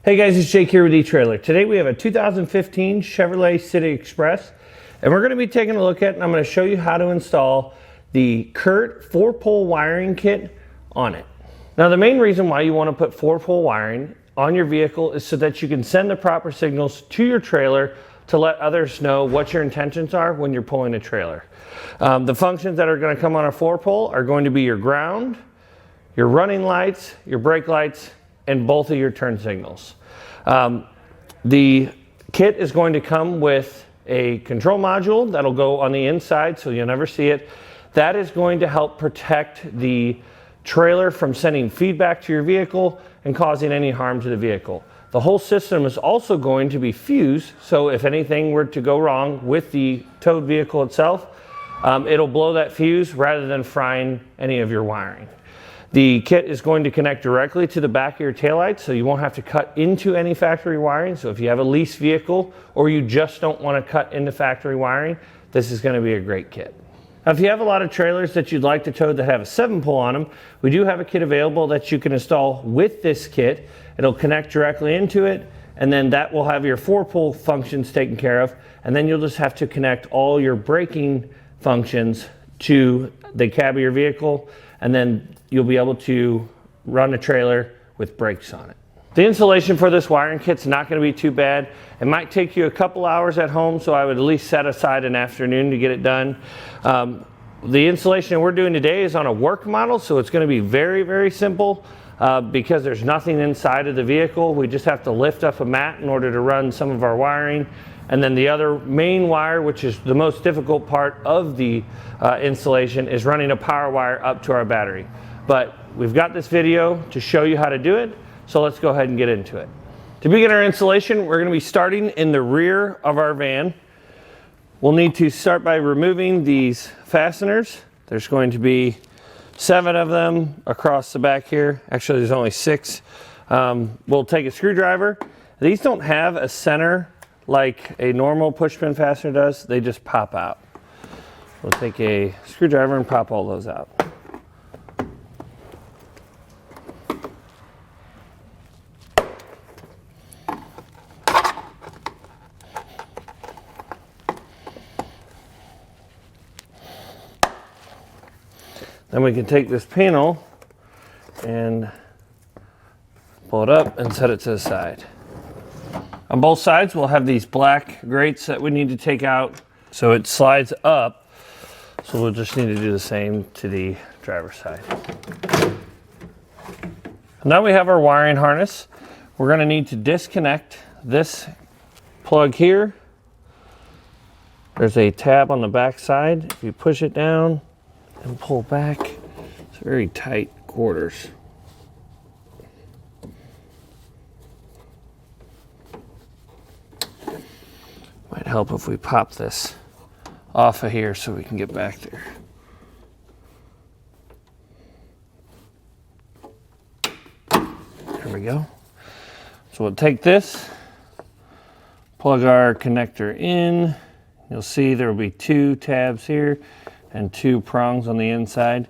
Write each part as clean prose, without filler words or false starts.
Hey guys, it's Jake here with eTrailer. Today we have a 2015 Chevrolet City Express, and we're going to be taking a look at, and I'm going to show you how to install the Curt 4-pole wiring kit on it. Now the main reason why you want to put 4-pole wiring on your vehicle is so that you can send the proper signals to your trailer to let others know what your intentions are when you're pulling a trailer. The functions that are going to come on a 4-pole are going to be your ground, your running lights, your brake lights, and both of your turn signals. The kit is going to come with a control module that'll go on the inside so you'll never see it. That is going to help protect the trailer from sending feedback to your vehicle and causing any harm to the vehicle. The whole system is also going to be fused, so if anything were to go wrong with the towed vehicle itself, it'll blow that fuse rather than frying any of your wiring. The kit is going to connect directly to the back of your taillights, so you won't have to cut into any factory wiring. So if you have a lease vehicle or you just don't want to cut into factory wiring, this is going to be a great kit. Now, if you have a lot of trailers that you'd like to tow that have a 7-pole on them, we do have a kit available that you can install with this kit. It'll connect directly into it, and then that will have your 4-pole functions taken care of, and then you'll just have to connect all your braking functions to the cab of your vehicle, and then you'll be able to run a trailer with brakes on it. The installation for this wiring kit's not going to be too bad. It might take you a couple hours at home, so I would at least set aside an afternoon to get it done. The installation that we're doing today is on a work model, so it's going to be very, very simple because there's nothing inside of the vehicle. We just have to lift up a mat in order to run some of our wiring. And then the other main wire, which is the most difficult part of the installation, is running a power wire up to our battery. But we've got this video to show you how to do it, so let's go ahead and get into it. To begin our installation, we're going to be starting in the rear of our van. We'll need to start by removing these fasteners. There's going to be 7 of them across the back here. Actually, there's only 6. We'll take a screwdriver. These don't have a center like a normal push-pin fastener does. They just pop out. We'll take a screwdriver and pop all those out. Then we can take this panel and pull it up and set it to the side. On both sides, we'll have these black grates that we need to take out so it slides up. So we'll just need to do the same to the driver's side. Now we have our wiring harness. We're going to need to disconnect this plug here. There's a tab on the back side. If you push it down and pull back, it's very tight quarters. Might help if we pop this off of here so we can get back there. There we go. So we'll take this, plug our connector in. You'll see there will be 2 tabs here and 2 prongs on the inside.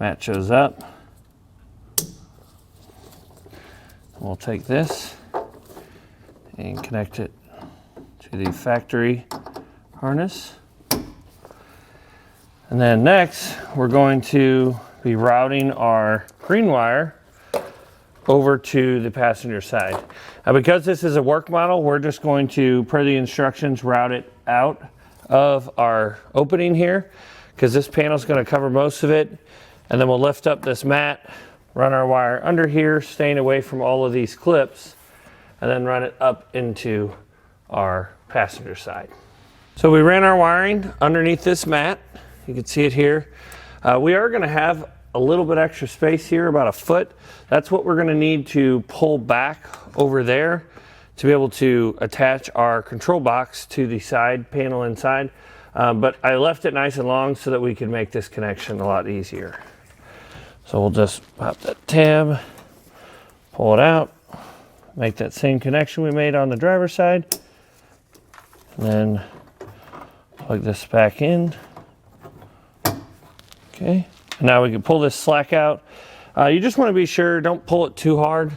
Match those up. We'll take this and connect it to the factory harness. And then next, we're going to be routing our green wire over to the passenger side. Now, because this is a work model, we're just going to, per the instructions, route it out of our opening here, because this panel is going to cover most of it. And then we'll lift up this mat, run our wire under here, staying away from all of these clips, and then run it up into our passenger side. So we ran our wiring underneath this mat. You can see it here. We are going to have a little bit extra space here, about 1 foot. That's what we're going to need to pull back over there to be able to attach our control box to the side panel inside. But I left it nice and long so that we can make this connection a lot easier. So we'll just pop that tab, pull it out, make that same connection we made on the driver's side, and then plug this back in. Okay, and now we can pull this slack out. You just want to be sure, don't pull it too hard.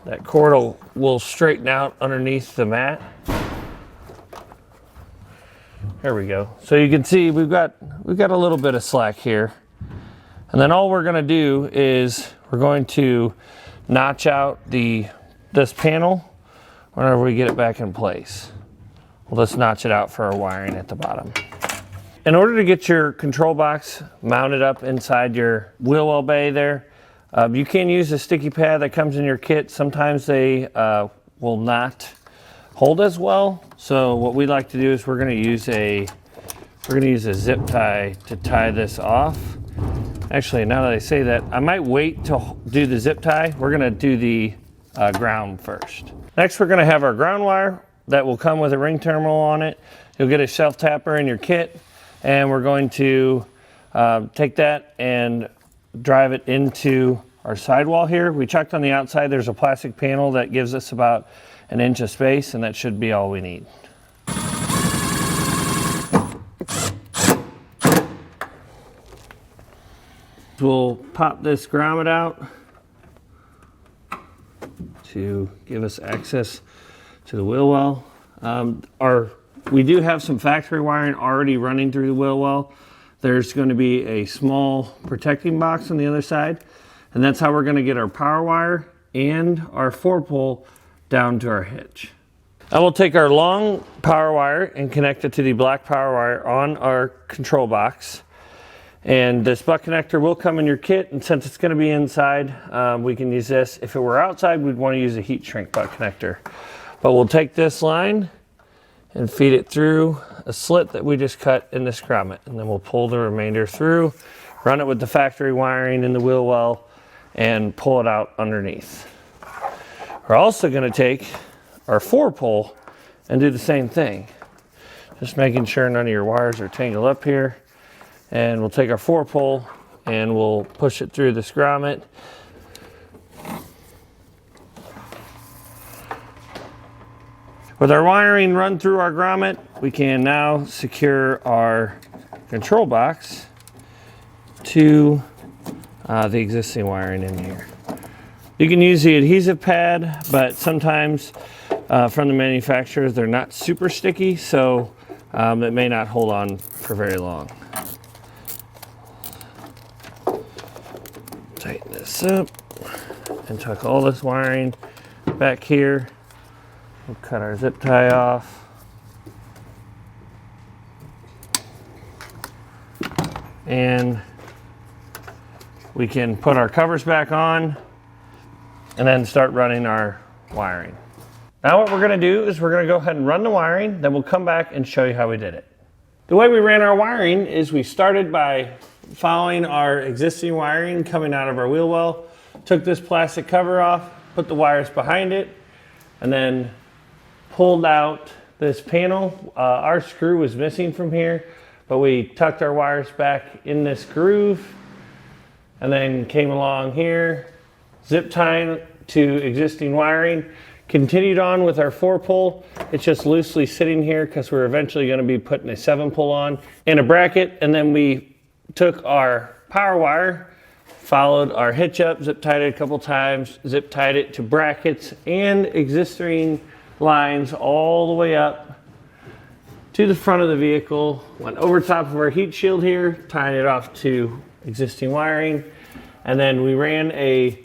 that cord will straighten out underneath the mat. There we go. So you can see we've got a little bit of slack here. And then all we're going to do is we're going to notch out this panel whenever we get it back in place. We'll just notch it out for our wiring at the bottom. In order to get your control box mounted up inside your wheel well bay there, you can use a sticky pad that comes in your kit. Sometimes they will not hold as well. So what we like to do is we're going to use a zip tie to tie this off. Actually, now that I say that, I might wait to do the zip tie. We're going to do the ground first. Next, we're going to have our ground wire that will come with a ring terminal on it. You'll get a shelf tapper in your kit, and we're going to take that and drive it into our sidewall here. We checked on the outside. There's a plastic panel that gives us about an inch of space, and that should be all we need. We'll pop this grommet out to give us access to the wheel well. We do have some factory wiring already running through the wheel well. There's going to be a small protecting box on the other side, and that's how we're going to get our power wire and our 4-pole down to our hitch. I will take our long power wire and connect it to the black power wire on our control box. And this butt connector will come in your kit, and since it's going to be inside, we can use this. If it were outside, we'd want to use a heat shrink butt connector. But we'll take this line and feed it through a slit that we just cut in this grommet, and then we'll pull the remainder through, run it with the factory wiring in the wheel well, and pull it out underneath. We're also going to take our 4-pole and do the same thing, just making sure none of your wires are tangled up here. And we'll take our 4-pole and we'll push it through this grommet. With our wiring run through our grommet, we can now secure our control box to the existing wiring in here. You can use the adhesive pad, but sometimes from the manufacturers they're not super sticky, so it may not hold on for very long. Tighten this up and tuck all this wiring back here. We'll cut our zip tie off. And we can put our covers back on and then start running our wiring. Now what we're going to do is we're going to go ahead and run the wiring, then we'll come back and show you how we did it. The way we ran our wiring is we started by following our existing wiring coming out of our wheel well, took this plastic cover off, put the wires behind it, and then pulled out this panel. Our screw was missing from here, but we tucked our wires back in this groove and then came along here, zip tying to existing wiring, continued on with our 4-pole. It's just loosely sitting here because we're eventually going to be putting a 7-pole on and a bracket, and then we took our power wire, followed our hitch up, zip tied it a couple times, zip tied it to brackets and existing lines all the way up to the front of the vehicle, went over top of our heat shield here, tying it off to existing wiring, and then we ran a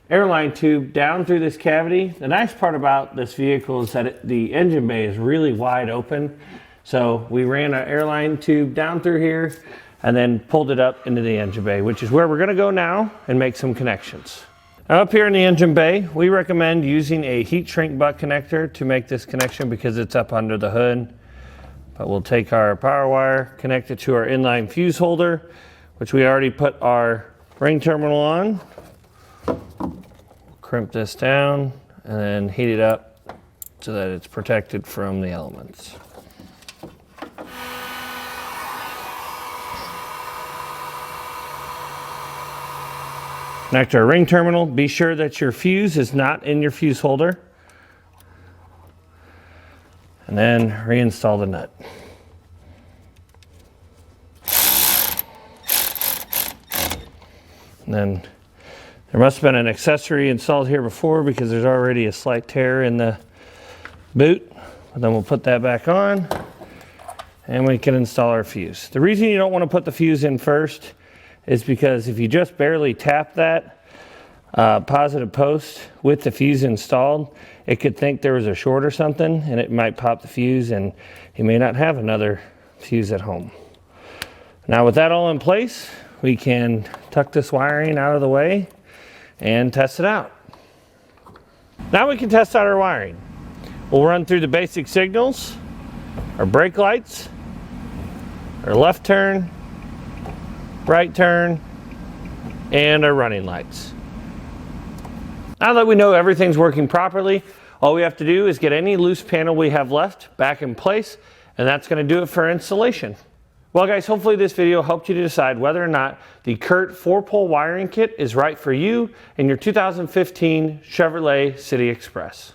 airline tube down through this cavity. The nice part about this vehicle is that the engine bay is really wide open, so we ran an airline tube down through here and then pulled it up into the engine bay, which is where we're going to go now and make some connections. Now up here in the engine bay, we recommend using a heat shrink butt connector to make this connection because it's up under the hood. But we'll take our power wire, connect it to our inline fuse holder, which we already put our ring terminal on. Crimp this down and then heat it up so that it's protected from the elements. Connect our ring terminal. Be sure that your fuse is not in your fuse holder. And then reinstall the nut. And then There must have been an accessory installed here before because there's already a slight tear in the boot. But then we'll put that back on and we can install our fuse. The reason you don't want to put the fuse in first is because if you just barely tap that positive post with the fuse installed, it could think there was a short or something and it might pop the fuse and you may not have another fuse at home. Now with that all in place, we can tuck this wiring out of the way and test it out. Now we can test out our wiring. We'll run through the basic signals, our brake lights, our left turn, right turn, and our running lights. Now that we know everything's working properly, all we have to do is get any loose panel we have left back in place, and that's going to do it for installation. Well guys, hopefully this video helped you to decide whether or not the Curt 4-pole wiring kit is right for you and your 2015 Chevrolet City Express.